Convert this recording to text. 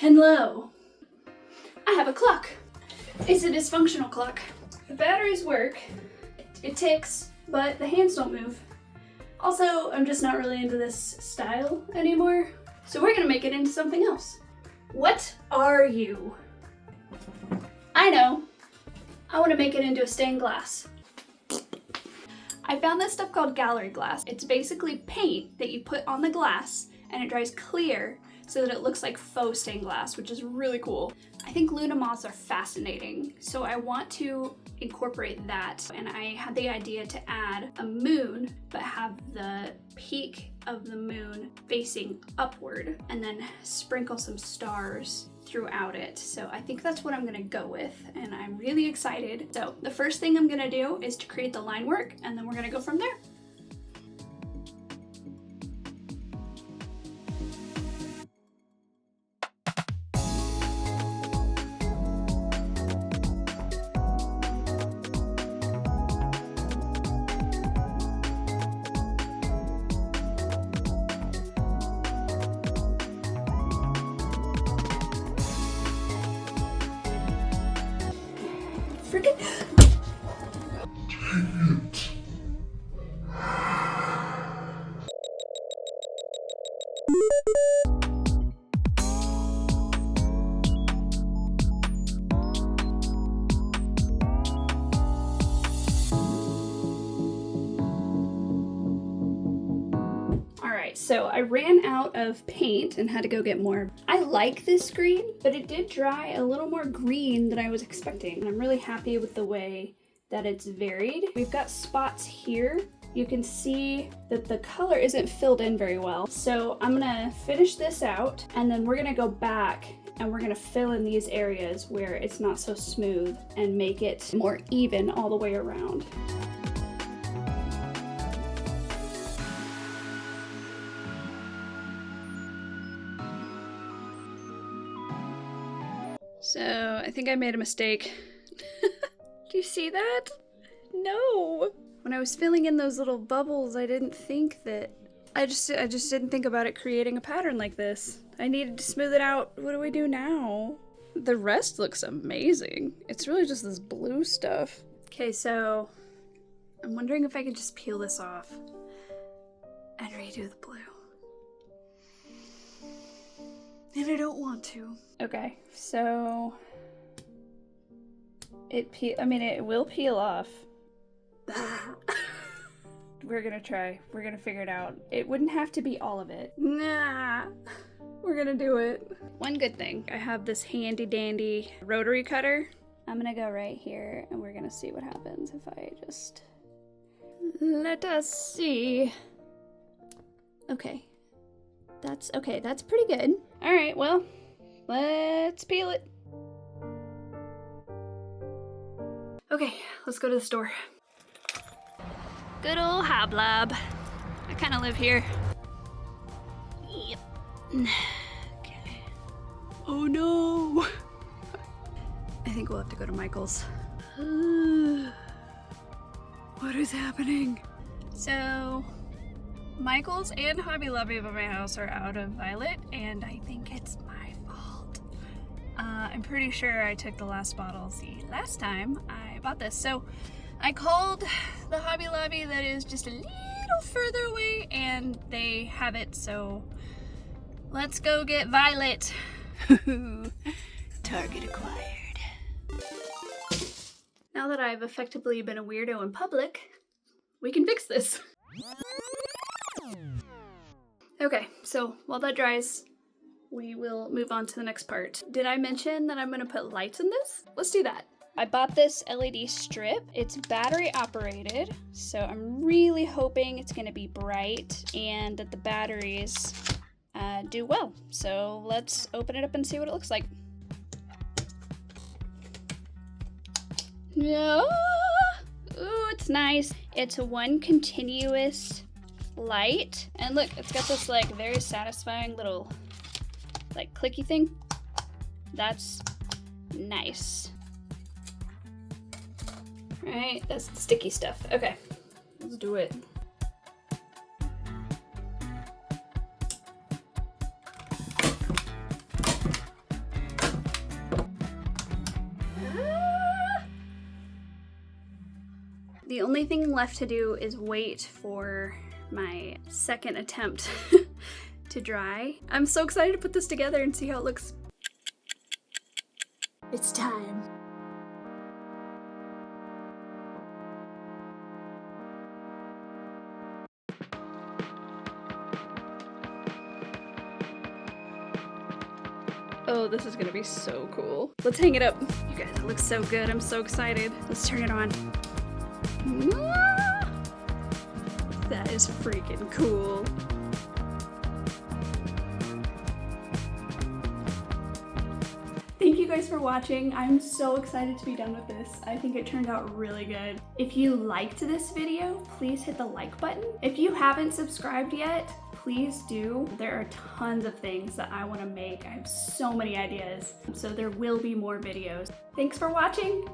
Hello. I have a clock. It's a dysfunctional clock. The batteries work, it ticks, but the hands don't move. Also, I'm just not really into this style anymore, so we're gonna make it into something else. What are you? I know. I want to make it into a stained glass. I found this stuff called gallery glass. It's basically paint that you put on the glass and it dries clear so that it looks like faux stained glass, which is really cool. I think Luna moths are fascinating, so I want to incorporate that. And I had the idea to add a moon, but have the peak of the moon facing upward and then sprinkle some stars throughout it. So I think that's what I'm gonna go with, and I'm really excited. So the first thing I'm gonna do is to create the line work, and then we're gonna go from there. Freaking. Alright, so I ran out of paint and had to go get more. I like this green, but it did dry a little more green than I was expecting. And I'm really happy with the way that it's varied. We've got spots here. You can see that the color isn't filled in very well. So I'm gonna finish this out, and then we're gonna go back and we're gonna fill in these areas where it's not so smooth and make it more even all the way around. So I think I made a mistake. Do you see that? No. When I was filling in those little bubbles, I didn't think that, I just didn't think about it creating a pattern like this. I needed to smooth it out. What do we do now? The rest looks amazing. It's really just this blue stuff. Okay, so I'm wondering if I could just peel this off and redo the blue. And I don't want to. Okay, so it will peel off. We're gonna try. We're gonna figure it out. It wouldn't have to be all of it. Nah, we're gonna do it. One good thing, I have this handy dandy rotary cutter. I'm gonna go right here and we're gonna see what happens if I just, let us see. Okay. That's pretty good. All right, well, let's peel it. Okay, let's go to the store. Good old Hoblab. I kind of live here. Yep. Okay. Oh no. I think we'll have to go to Michael's. What is happening? So, Michael's and Hobby Lobby by my house are out of violet, and I think it's my fault. I'm pretty sure I took the last bottle the last time I bought this. So I called the Hobby Lobby that is just a little further away, and they have it, so let's go get violet. Target acquired. Now that I've effectively been a weirdo in public, we can fix this. Okay, so while that dries, we will move on to the next part. Did I mention that I'm gonna put lights in this? Let's do that. I bought this LED strip. It's battery operated, so I'm really hoping it's gonna be bright and that the batteries do well. So let's open it up and see what it looks like. Yeah. Ooh, it's nice. It's one continuous light, and look, it's got this like very satisfying little like clicky thing. That's nice. All right, that's the sticky stuff. Okay, let's do it. The only thing left to do is wait for my second attempt to dry. I'm so excited to put this together and see how it looks. It's time. Oh, this is gonna be so cool. Let's hang it up. You guys, it looks so good. I'm so excited. Let's turn it on. Ah! That is freaking cool. Thank you guys for watching. I'm so excited to be done with this. I think it turned out really good. If you liked this video, please hit the like button. If you haven't subscribed yet, please do. There are tons of things that I want to make. I have so many ideas. So there will be more videos. Thanks for watching.